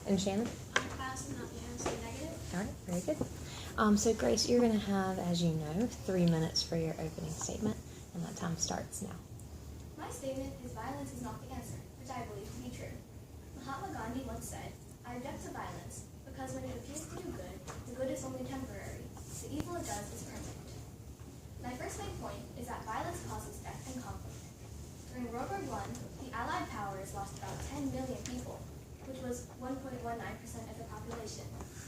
And Shannon? Positive, not the answer, negative. All right, very good. So Grace, you're going to have, as you know, 3 minutes for your opening statement, and that time starts now. My statement is violence is not the answer, which I believe to be true. Mahatma Gandhi once said, I object to violence because when it appears to do good, the good is only temporary. The evil it does is permanent. My first main point is that violence causes death and conflict. During World War I, the Allied powers lost about 10 million people, which was 1.19% of the population,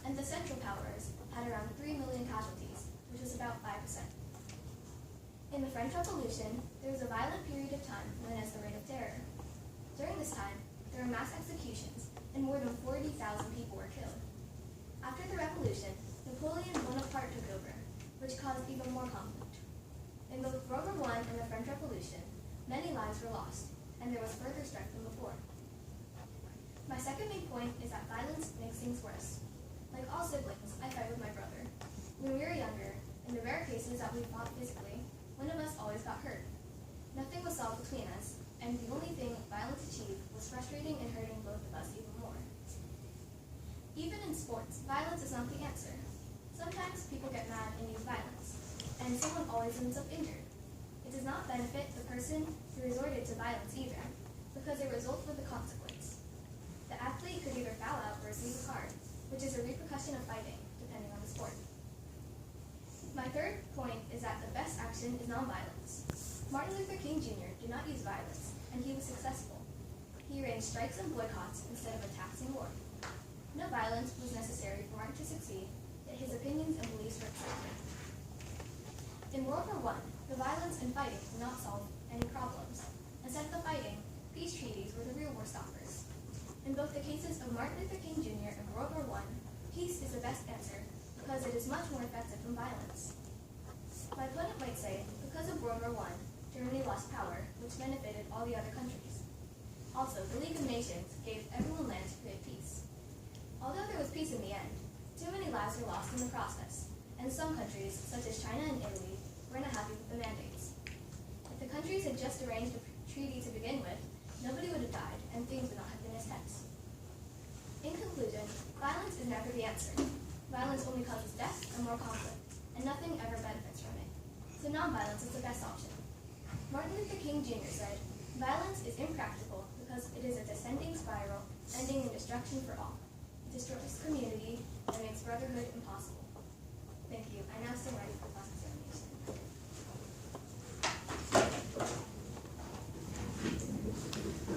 and the Central Powers had around 3 million casualties, which was about 5%. In the French Revolution, there was a violent period of time known as the Reign of Terror. During this time, there were mass executions, and more than 40,000 people were killed. After the Revolution, Napoleon Bonaparte took over, which caused even more conflict. In both World War I and the French Revolution, many lives were lost, and there was further strife than before. My second main point is that violence makes things worse. Like all siblings, I fight with my brother. When we were younger, in the rare cases that we fought physically, one of us always got hurt. Nothing was solved between us, and the only thing violence achieved was frustrating and hurting both of us even more. Even in sports, violence is not the answer. Sometimes people get mad and use violence, and someone always ends up injured. It does not benefit the person who resorted to violence either, because it results with a consequence. The athlete could either foul out or receive a card, which is a repercussion of fighting, depending on the sport. My third point is that the best action is nonviolence. Martin Luther King Jr. did not use violence, and he was successful. He arranged strikes and boycotts instead of attacks and war. No violence was necessary for Martin to succeed, yet his opinions and beliefs were accepted. In World War I, the violence and fighting did not solve any problems. Instead of the fighting, peace treaties were the real war stoppers. In both the cases of Martin Luther King Jr. and World War I, peace is the best answer because it is much more effective than violence. My opponent might say, because of World War I, Germany lost power, which benefited all the other countries. Also, the League of Nations gave everyone land to create peace. Although there was peace in the end, too many lives were lost in the process, and some countries, such as China and Italy, were not happy with the mandates. If the countries had just arranged a treaty to begin with, nobody would have died, and things would not have been as tense. In conclusion, violence is never the answer. Violence only causes death and more conflict, and nothing ever benefits from it. So nonviolence is the best option. Martin Luther King Jr. said, violence is impractical because it is a descending spiral, ending in destruction for all. It destroys community and makes brotherhood impossible. Thank you. I now stand ready for class examination.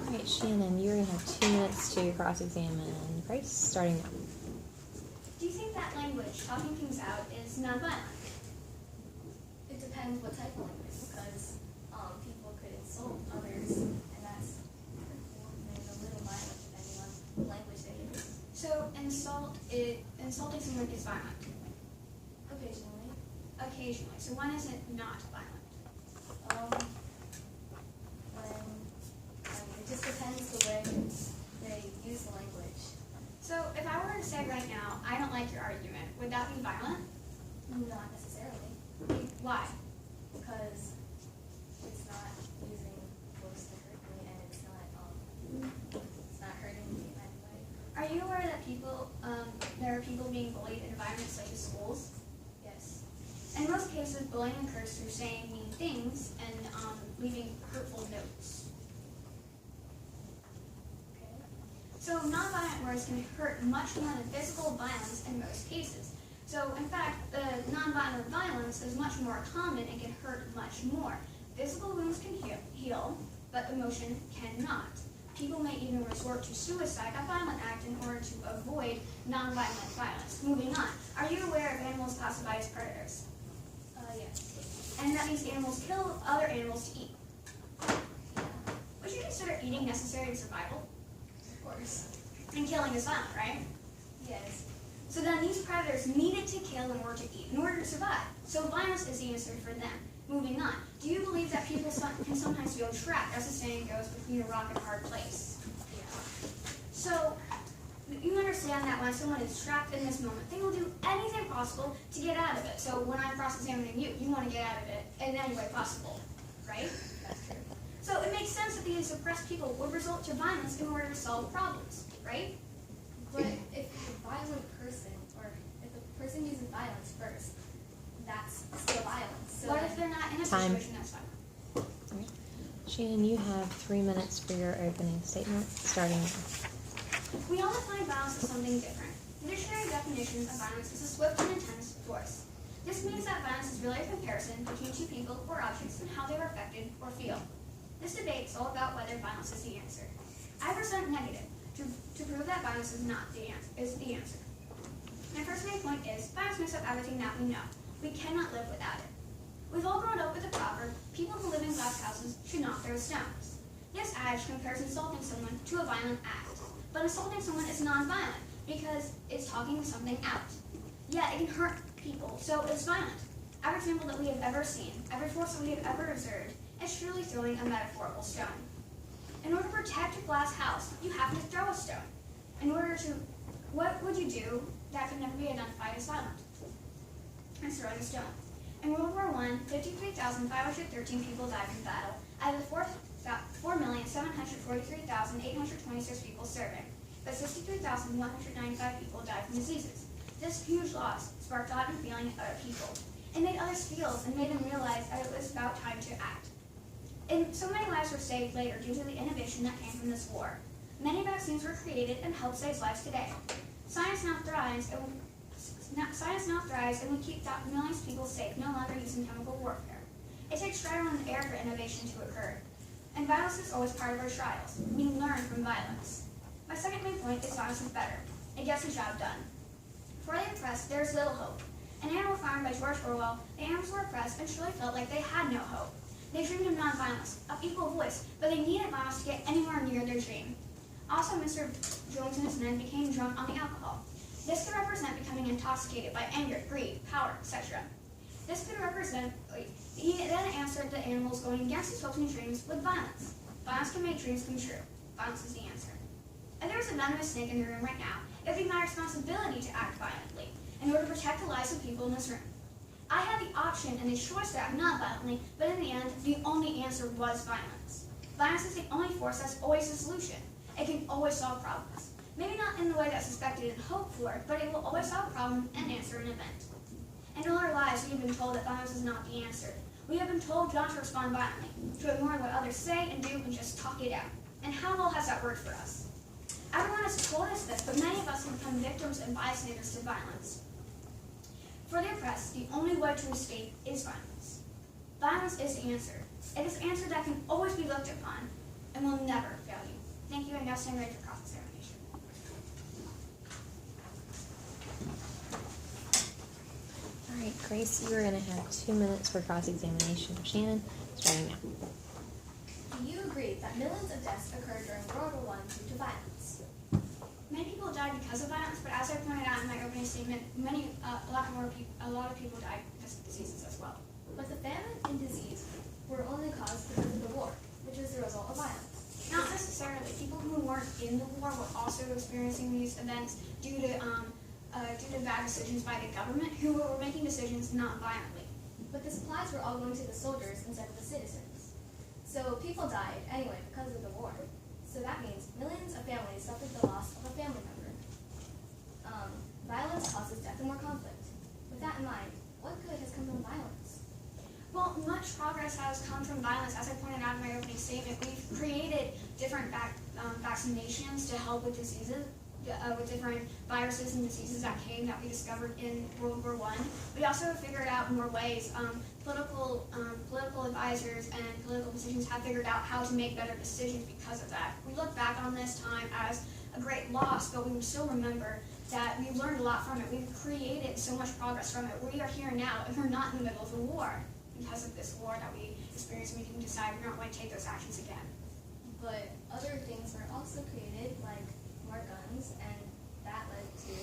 All right, Shannon, you're going to have 2 minutes to cross-examine Grace, starting now. Do you think that language, talking things out, is nonviolent? It depends what type of language, because people could insult others, and that's hurtful, and a little violent depending on the language they use. So insulting someone is violent? Occasionally. Occasionally. So when is it not violent? It just depends the way they use the language. So if I were to say right now, I don't like your argument, would that be violent? Not necessarily. Why? Because it's not using words to hurt me, and it's not hurting me in any way. Are you aware that there are people being bullied in environments such as schools? Yes. In most cases, bullying occurs through saying mean things and leaving hurtful notes. Okay. So nonviolent words can hurt much more than physical violence in most cases. So in fact, nonviolent violence is much more common and can hurt much more. Physical wounds can heal, but emotion cannot. People may even resort to suicide, a violent act, in order to avoid nonviolent violence. Moving on. Are you aware of animals classified as predators? Yes. And that means animals kill other animals to eat. Yeah. Would you consider eating necessary to survival? Of course. And killing is violent, right? Yes. So then these predators needed to kill in order to eat, in order to survive. So violence is the answer for them. Moving on. Do you believe that people can sometimes feel trapped, as the saying goes, between a rock and a hard place? Yeah. So you understand that when someone is trapped in this moment, they will do anything possible to get out of it. So when I'm cross-examining you, you want to get out of it in any way possible, right? That's true. So it makes sense that these oppressed people would resort to violence in order to solve problems, right? But Time. situation that's fine. All right. Shannon, you have 3 minutes for your opening statement, starting now. We all define violence as something different. The dictionary definition of violence is a swift and intense force. This means that violence is really a comparison between two people or objects and how they are affected or feel. This debate is all about whether violence is the answer. I present negative to prove that violence is not the answer. My first main point is violence makes up everything that we know. We cannot live without it. We've all grown up with the proverb, people who live in glass houses should not throw stones. This adage compares insulting someone to a violent act. But insulting someone is non-violent because it's talking something out. Yet it can hurt people, so it's violent. Every example that we have ever seen, every force that we have ever observed, is truly throwing a metaphorical stone. In order to protect a glass house, you have to throw a stone. What would you do that could never be identified as violent? It's throwing a stone. In World War I, 53,513 people died in battle, out of the 4,743,826 people serving, but 63,195 people died from diseases. This huge loss sparked thought and feeling in other people. It made others feel and made them realize that it was about time to act. And so many lives were saved later due to the innovation that came from this war. Many vaccines were created and help save lives today. Science now thrives and we keep millions of people safe, no longer using chemical warfare. It takes trial and error for innovation to occur. And violence is always part of our trials. We learn from violence. My second main point is violence is better. It gets the job done. For the oppressed, there is little hope. In Animal Farm by George Orwell, the animals were oppressed and truly felt like they had no hope. They dreamed of nonviolence, of equal voice, but they needed violence to get anywhere near their dream. Also, Mr. Jones and his men became drunk on the alcohol. This could represent becoming intoxicated by anger, greed, power, etc. This could represent, he then answered the animals going against his hopes and dreams with violence. Violence can make dreams come true. Violence is the answer. If there was a venomous snake in the room right now, it would be my responsibility to act violently in order to protect the lives of people in this room. I had the option and the choice to act not violently, but in the end, the only answer was violence. Violence is the only force that's always a solution. It can always solve problems. Maybe not in the way that's expected and hoped for, but it will always solve a problem and answer an event. In all our lives, we have been told that violence is not the answer. We have been told not to respond violently, to ignore what others say and do and just talk it out. And how well has that worked for us? Everyone has told us this, but many of us have become victims and bystanders to violence. For the oppressed, the only way to escape is violence. Violence is the answer. It is an answer that can always be looked upon and will never fail you. Thank you, and now stand ready for cross-examination. All right, Grace, you are going to have 2 minutes for cross-examination of Shannon, starting now. Do you agree that millions of deaths occurred during World War I due to violence? Many people died because of violence, but as I pointed out in my opening statement, a lot of people died because of diseases as well. But the famine and disease were only caused because of the war, which is the result of violence. Not necessarily. People who weren't in the war were also experiencing these events due to bad decisions by the government, who were making decisions not violently. But the supplies were all going to the soldiers instead of the citizens. So people died anyway because of the war. So that means millions of families suffered the loss of a family member. Violence causes death and more conflict. With that in mind, what good has come from violence? Well, much progress has come from violence. As I pointed out in my opening statement, we've created different vaccinations to help with diseases, with different viruses and diseases that we discovered in World War I. We also figured out more ways. Political advisors and political decisions have figured out how to make better decisions because of that. We look back on this time as a great loss, but we would still remember that we learned a lot from it. We've created so much progress from it. We are here now, and we're not in the middle of a war because of this war that we experienced. We can decide we're not going to take those actions again. But other things were also created, like more guns, and that led to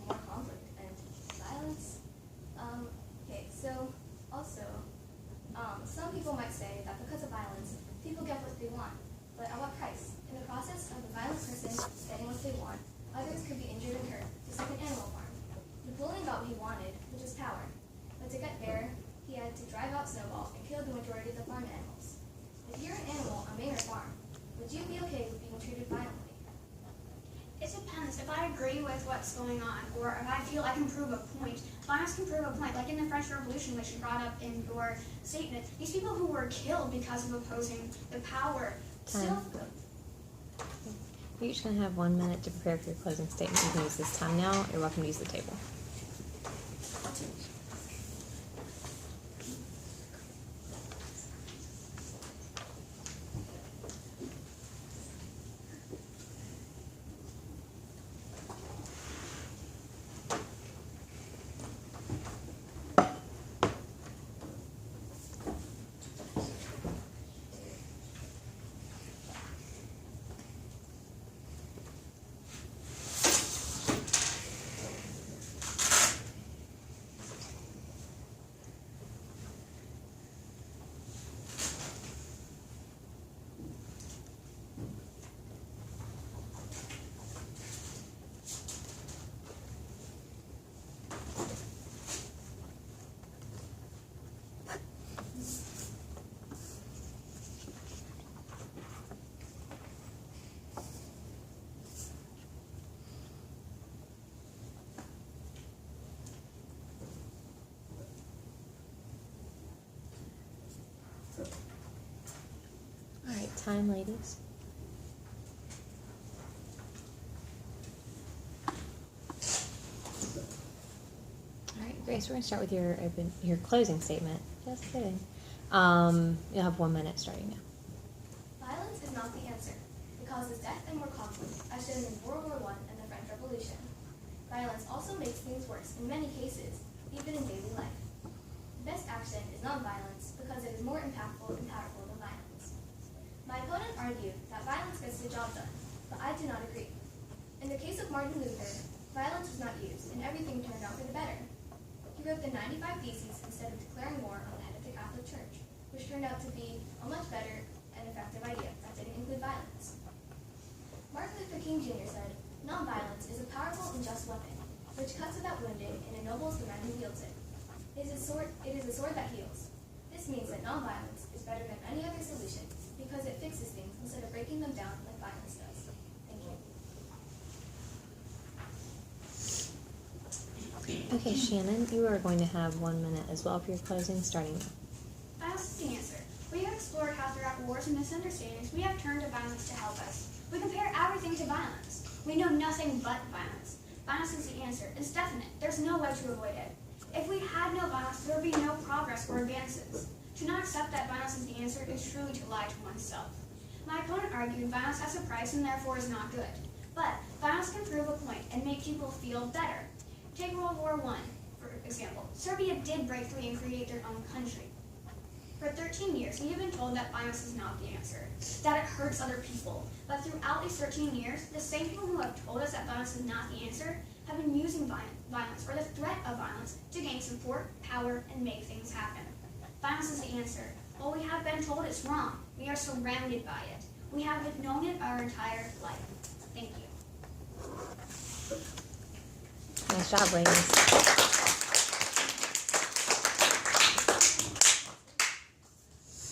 more conflict and violence. Some people might say that because of violence, people get what they want. But at what price? In the process of the violent person getting what they want, others could be injured and hurt, just like an animal farm. Napoleon got what he wanted, which is power. But to get there, he had to drive out Snowball and kill the majority of the farm animals. If you're an animal on Maynard Farm, would you be okay with being treated violently? It depends. violence, if I agree with what's going on, or if I feel I can prove a point, violence can prove a point. Like in the French Revolution, which you brought up in your statement, these people who were killed because of opposing the power still. You're each going to have 1 minute to prepare for your closing statement. You can use this time now. You're welcome to use the table. All right, time, ladies. All right, Grace, we're going to start with your closing statement. Just kidding. You'll have 1 minute starting now. Violence is not the answer. It causes death and more conflict, as shown in World War I and the French Revolution. Violence also makes things worse in many cases, even in daily life. The best action is nonviolence because it is more impactful and powerful than violence. My opponent argued that violence gets the job done, but I do not agree. In the case of Martin Luther, violence was not used, and everything turned out for the better. He wrote the 95 Theses instead of declaring war on the head of the Catholic Church, which turned out to be a much better and effective idea that didn't include violence. Martin Luther King Jr. said, "Nonviolence is a powerful and just weapon, which cuts without wounding and ennobles the man who wields it. It is a sword that heals. This means that nonviolence is better than any other solution because it fixes things instead of breaking them down like violence does." Thank you. Okay, Shannon, you are going to have 1 minute as well for your closing, starting now. Violence is the answer. We have explored how throughout wars and misunderstandings we have turned to violence to help us. We compare everything to violence. We know nothing but violence. Violence is the answer. It's definite. There's no way to avoid it. If we had no violence, there would be no progress or advances. To not accept that violence is the answer is truly to lie to oneself. My opponent argued violence has a price and therefore is not good. But violence can prove a point and make people feel better. Take World War I, for example. Serbia did break free and create their own country. For 13 years, we have been told that violence is not the answer, that it hurts other people. But throughout these 13 years, the same people who have told us that violence is not the answer have been using violence or the threat of violence to gain support, power, and make things happen. Violence is the answer. While we have been told it's wrong, we are surrounded by it. We have known it our entire life. Thank you. Nice job, ladies.